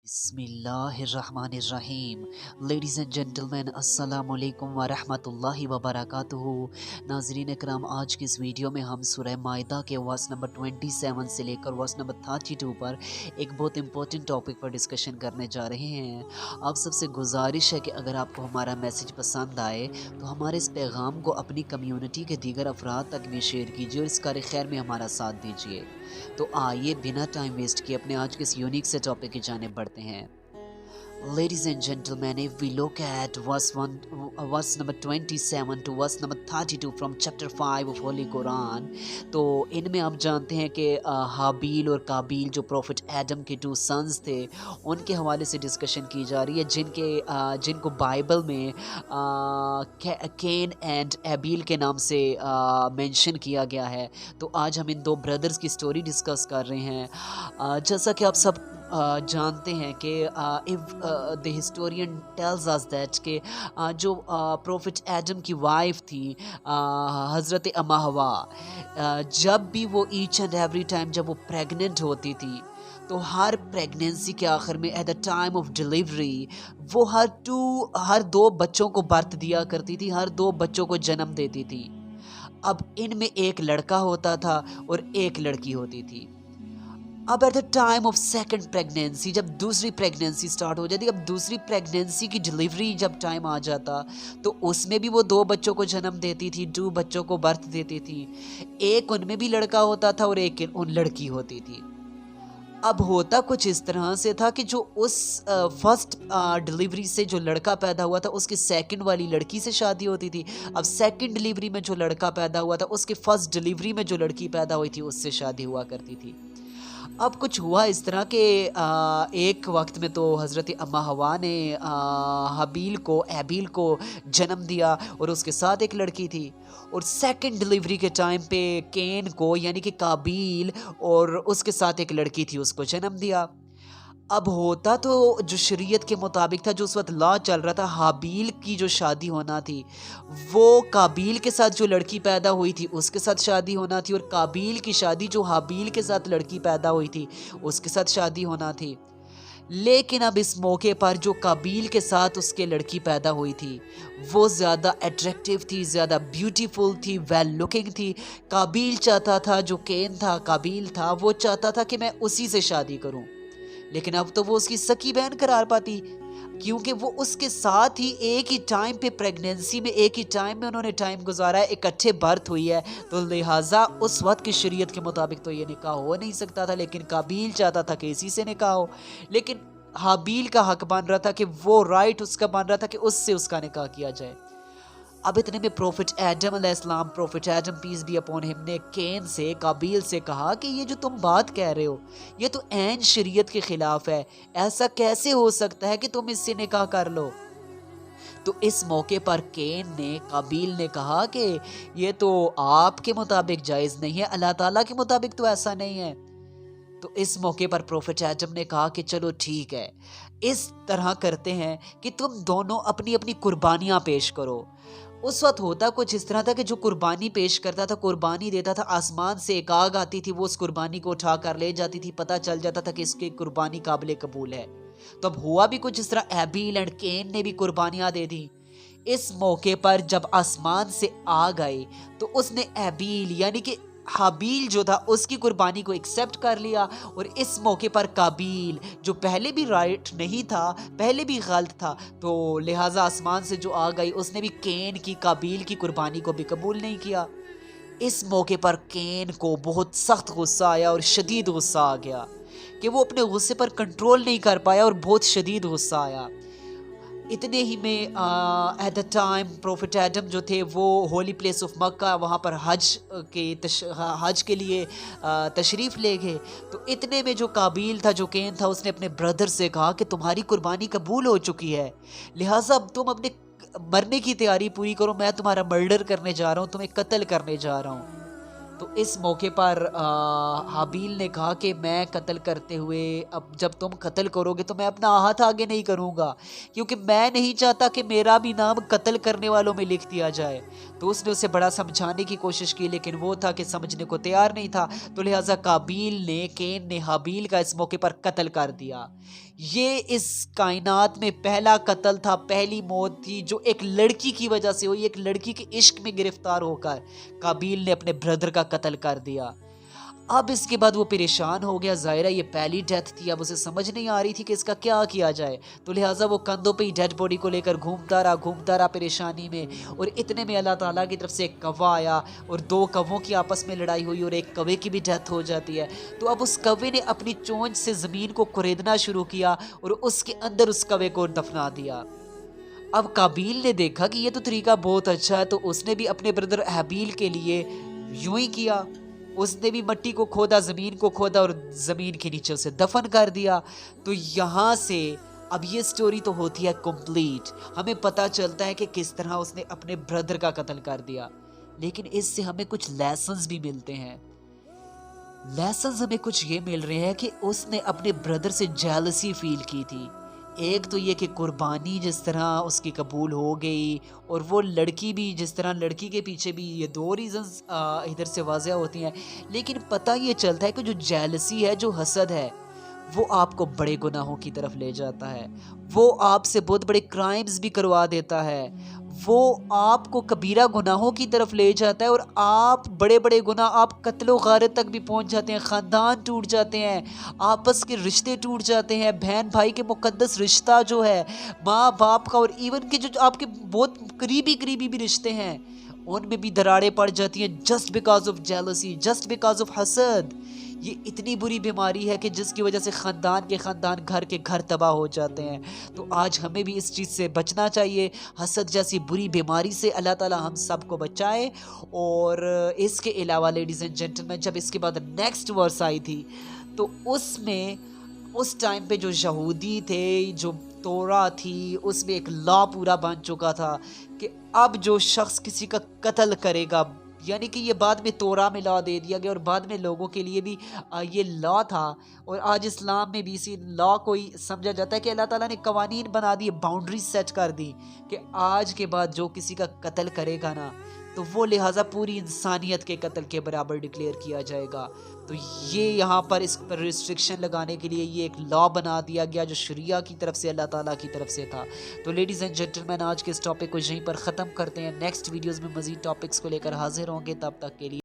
बिस्मिल्लाहिर्रहमानिर्रहीम। Ladies and gentleman, अस्सलाम वालेकुम व रहमतुल्लाहि व बरकातुहू। नाज़रीन इकराम, आज की इस वीडियो में हम सूरह माइदा के वर्स नंबर 27 से लेकर वर्स नंबर 32 पर एक बहुत इंपॉर्टेंट टॉपिक पर डिस्कशन करने जा रहे हैं। आप सबसे गुजारिश है कि अगर आपको हमारा मैसेज पसंद आए तो हमारे इस पैगाम को अपनी कम्युनिटी के दीगर अफराद तक भी शेयर कीजिए और इस कार खैर में हमारा साथ दीजिए। तो आइए बिना टाइम वेस्ट किए अपने आज के इस यूनिक से टॉपिक की जानिब बढ़ते हैं। Ladies and gentlemen, if we look at verse number 27 to verse number 32 from chapter 5 of Holy Quran, तो इनमें आप जानते हैं कि हाबील और काबील जो प्रॉफिट एडम के 2 सन्स थे, उनके हवाले से डिस्कशन की जा रही है, जिनको बाइबल में केन एंड एबील के नाम से मेंशन किया गया है। तो आज हम इन 2 ब्रदर्स की स्टोरी डिस्कस कर रहे हैं। जैसा कि आप सब जानते हैं कि if the historian tells us that कि जो प्रॉफिट एडम की वाइफ थी हज़रत अम्मा हवा, जब भी वो ईच एंड एवरी टाइम जब वो प्रेग्नेंट होती थी, तो हर प्रेगनेंसी के आखिर में at the time of delivery वो हर 2 बच्चों को बर्थ दिया करती थी, हर 2 बच्चों को जन्म देती थी। अब इनमें एक लड़का होता था और एक लड़की होती थी। अब at the time of second pregnancy, जब दूसरी प्रेगनेंसी स्टार्ट हो जाती, अब दूसरी प्रेगनेंसी की डिलीवरी जब टाइम आ जाता, तो उसमें भी वो 2 बच्चों को जन्म देती थी, 2 बच्चों को बर्थ देती थी। एक उनमें भी लड़का होता था और एक उन लड़की होती थी। अब होता कुछ इस तरह से था कि जो उस फर्स्ट डिलीवरी से जो लड़का पैदा हुआ था, उसकी सेकंड वाली लड़की से शादी होती थी। अब सेकंड डिलीवरी में जो लड़का पैदा हुआ था, उसके फर्स्ट डिलीवरी में जो लड़की पैदा हुई थी, उससे शादी हुआ करती थी। अब कुछ हुआ इस तरह के एक वक्त में तो हज़रत अम्मा हवा ने हबील को एबील को जन्म दिया और उसके साथ एक लड़की थी। और सेकंड डिलीवरी के टाइम पे केन को, यानी कि काबील, और उसके साथ एक लड़की थी, उसको जन्म दिया। अब होता तो जो शरीयत के मुताबिक था, जो उस वक्त लॉ चल रहा था, हाबील की जो शादी होना थी वो काबील के साथ जो लड़की पैदा हुई थी उसके साथ शादी होना थी, और काबील की शादी जो हाबील के साथ लड़की पैदा हुई थी उसके साथ शादी होना थी। लेकिन अब इस मौके पर जो काबील के साथ उसके लड़की पैदा हुई थी वो ज़्यादा अट्रैक्टिव थी, ज़्यादा ब्यूटीफुल थी, वेल लुकिंग थी। काबील चाहता था, जो केन था, काबील था, वो चाहता था कि मैं उसी से शादी करूं। लेकिन अब तो वो उसकी सकी बहन करार पाती, क्योंकि वो उसके साथ ही एक ही टाइम पे प्रेगनेंसी में, एक ही टाइम में उन्होंने टाइम गुजारा है, इकट्ठे बर्थ हुई है। तो लिहाजा उस वक्त की शरीयत के मुताबिक तो ये निकाह हो नहीं सकता था, लेकिन काबील चाहता था कि इसी से निकाह हो। लेकिन हाबील का हक बन रहा था कि वो राइट उसका बन रहा था कि उससे उसका निकाह किया जाए। अब इतने में profit Adam peace be upon him ने केन से, काबील से कहा कि ये जो तुम बात कह रहे हो ये तो ऐन शरीयत के खिलाफ है, ऐसा कैसे हो सकता है कि तुम इससे निकाह कर लो। तो इस मौके पर केन ने, काबील ने कहा कि ये तो आपके मुताबिक जायज़ नहीं है, अल्लाह ताला के मुताबिक तो ऐसा नहीं है। तो इस मौके पर प्रॉफिट एडम ने कहा कि चलो ठीक है, इस तरह करते हैं कि तुम दोनों अपनी अपनी कुर्बानियाँ पेश करो। उस वक्त होता कुछ इस तरह था कि जो कुर्बानी पेश करता था, कुर्बानी देता था, आसमान से एक आग आती थी, वो उस कुर्बानी को उठा कर ले जाती थी, पता चल जाता था कि इसकी कुर्बानी काबिल कबूल है। तो अब हुआ भी कुछ इस तरह, एबील एंड केन ने भी कुर्बानियां दे दी। इस मौके पर जब आसमान से आग आई तो उसने एबील यानी कि हाबील जो था उसकी कुर्बानी को एक्सेप्ट कर लिया, और इस मौके पर काबील जो पहले भी राइट नहीं था, पहले भी गलत था, तो लिहाजा आसमान से जो आग आई उसने भी केन की, काबील की कुर्बानी को भी कबूल नहीं किया। इस मौके पर केन को बहुत सख्त गुस्सा आया और शदीद गुस्सा आ गया कि वो अपने गुस्से पर कंट्रोल नहीं कर पाया और बहुत शदीद गुस्सा आया। इतने ही में at the time profit Adam जो थे वो होली प्लेस ऑफ मक्का, वहाँ पर हज के लिए तशरीफ़ ले गए। तो इतने में जो काबील था, जो केन था, उसने अपने ब्रदर से कहा कि तुम्हारी कुर्बानी कबूल हो चुकी है, लिहाजा अब तुम अपने मरने की तैयारी पूरी करो, मैं तुम्हारा मर्डर करने जा रहा हूँ, तुम्हें कत्ल करने जा रहा हूँ। तो इस मौके पर हाबील ने कहा कि मैं कत्ल करते हुए, अब जब तुम कत्ल करोगे तो मैं अपना हाथ आगे नहीं करूँगा, क्योंकि मैं नहीं चाहता कि मेरा भी नाम कत्ल करने वालों में लिख दिया जाए। तो उसने उसे बड़ा समझाने की कोशिश की, लेकिन वो था कि समझने को तैयार नहीं था। तो लिहाजा काबील ने, केन ने हाबील का इस मौके पर कत्ल कर दिया। یہ اس کائنات میں پہلا قتل تھا، پہلی موت تھی جو ایک لڑکی کی وجہ سے ہوئی، ایک لڑکی کے عشق میں گرفتار ہو کر قابیل نے اپنے بردر کا قتل کر دیا۔ اب اس کے بعد وہ پریشان ہو گیا، ظاہرہ یہ پہلی ڈیتھ تھی، اب اسے سمجھ نہیں آ رہی تھی کہ اس کا کیا کیا جائے، تو لہٰذا وہ کندھوں پہ ہی ڈیڈ باڈی کو لے کر گھومتا رہا پریشانی میں، اور اتنے میں اللہ تعالیٰ کی طرف سے ایک کوا آیا اور دو کووں کی آپس میں لڑائی ہوئی اور ایک کوے کی بھی ڈیتھ ہو جاتی ہے۔ تو اب اس کوے نے اپنی چونچ سے زمین کو کریدنا شروع کیا اور اس کے اندر اس کوے کو دفنا دیا۔ اب قابیل نے دیکھا کہ یہ تو طریقہ بہت اچھا ہے، تو اس نے بھی اپنے بردر ہابیل کے لیے یوں ہی کیا، اس نے بھی مٹی کو کھودا، زمین کو کھودا اور زمین کے نیچے اسے دفن کر دیا۔ تو یہاں سے اب یہ سٹوری تو ہوتی ہے کمپلیٹ، ہمیں پتہ چلتا ہے کہ کس طرح اس نے اپنے بردر کا قتل کر دیا، لیکن اس سے ہمیں کچھ لیسنز بھی ملتے ہیں۔ لیسنز ہمیں کچھ یہ مل رہے ہیں کہ اس نے اپنے بردر سے جیلسی فیل کی تھی۔ ایک تو یہ کہ قربانی جس طرح اس کی قبول ہو گئی، اور وہ لڑکی بھی جس طرح، لڑکی کے پیچھے بھی یہ دو ریزنز ادھر سے واضح ہوتی ہیں، لیکن پتہ یہ چلتا ہے کہ جو جیلسی ہے، جو حسد ہے، وہ آپ کو بڑے گناہوں کی طرف لے جاتا ہے، وہ آپ سے بہت بڑے کرائمز بھی کروا دیتا ہے، وہ آپ کو کبیرہ گناہوں کی طرف لے جاتا ہے، اور آپ بڑے بڑے گناہ، آپ قتل و غارت تک بھی پہنچ جاتے ہیں، خاندان ٹوٹ جاتے ہیں، آپس کے رشتے ٹوٹ جاتے ہیں، بہن بھائی کے مقدس رشتہ جو ہے، ماں باپ کا، اور ایون کہ جو آپ کے بہت قریبی بھی رشتے ہیں، ان میں بھی دراڑیں پڑ جاتی ہیں، just because of jealousy, just because of حسد۔ یہ اتنی بری بیماری ہے کہ جس کی وجہ سے خاندان کے خاندان، گھر کے گھر تباہ ہو جاتے ہیں۔ تو آج ہمیں بھی اس چیز سے بچنا چاہیے، حسد جیسی بری بیماری سے اللہ تعالی ہم سب کو بچائے۔ اور اس کے علاوہ لیڈیز اینڈ جنٹلمین، جب اس کے بعد نیکسٹ ورس آئی تھی، تو اس میں اس ٹائم پہ جو یہودی تھے، جو تورا تھی، اس میں ایک لا پورا بن چکا تھا کہ اب جو شخص کسی کا قتل کرے گا، یعنی کہ یہ بعد میں تورا میں لا دے دیا گیا، اور بعد میں لوگوں کے لیے بھی یہ لا تھا، اور آج اسلام میں بھی اسی لا کو ہی سمجھا جاتا ہے کہ اللہ تعالیٰ نے قوانین بنا دیے، باؤنڈری سیٹ کر دی کہ آج کے بعد جو کسی کا قتل کرے گا نا، تو وہ لہٰذا پوری انسانیت کے قتل کے برابر ڈکلیئر کیا جائے گا۔ تو یہ یہاں پر اس پر ریسٹرکشن لگانے کے لیے یہ ایک لا بنا دیا گیا جو شریعہ کی طرف سے، اللہ تعالیٰ کی طرف سے تھا۔ تو لیڈیز اینڈ جنٹلمین، آج کے اس ٹاپک کو یہیں پر ختم کرتے ہیں، نیکسٹ ویڈیوز میں مزید ٹاپکس کو لے کر حاضر ہوں گے، تب تک کے لیے